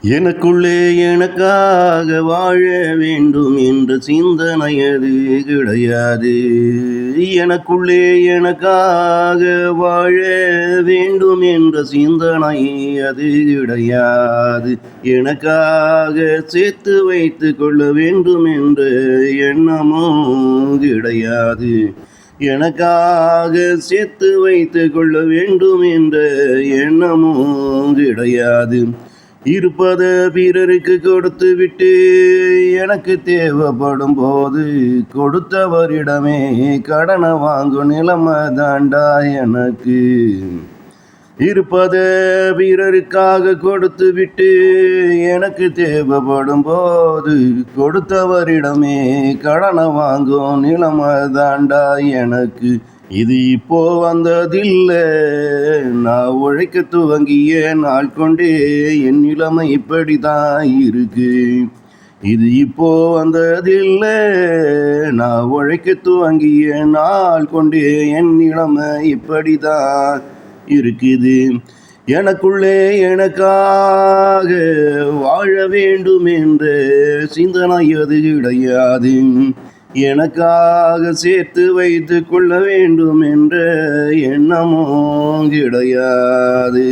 எனக்குள்ளே எனக்காக வாழ வேண்டும் என்ற சிந்தனையது கிடையாது. எனக்குள்ளே எனக்காக வாழ வேண்டும் என்ற சிந்தனை அது கிடையாது. எனக்காக சேர்த்து வைத்து கொள்ள வேண்டும் என்ற எண்ணமும் கிடையாது. எனக்காக சேர்த்து வைத்து கொள்ள வேண்டும் என்ற எண்ணமும் கிடையாது. இருப்பதை பிறருக்கு கொடுத்து விட்டு எனக்கு தேவைப்படும் போது கொடுத்தவரிடமே கடனை வாங்கும் நிலைமை தாண்டா எனக்கு. இருப்பதை பிறருக்காக கொடுத்து விட்டு எனக்கு தேவைப்படும் போது கொடுத்தவரிடமே கடனை வாங்கும் நிலைமை தாண்டா எனக்கு. இது இப்போ வந்ததில்லை, நான் உழைக்க துவங்கிய நாள் கொண்டே என் நிலைமை இப்படி தான் இருக்கு. இது இப்போ வந்ததில்லை, நான் உழைக்க துவங்கிய நாள் கொண்டே என் நிலைமை இப்படி தான் இருக்குது. எனக்குள்ளே எனக்காக வாழ வேண்டும் என்ற சிந்தனை அது கிடையாது. எனக்காக சேர்த்து வைத்து கொள்ள வேண்டும் என்ற எண்ணமும் கிடையாது.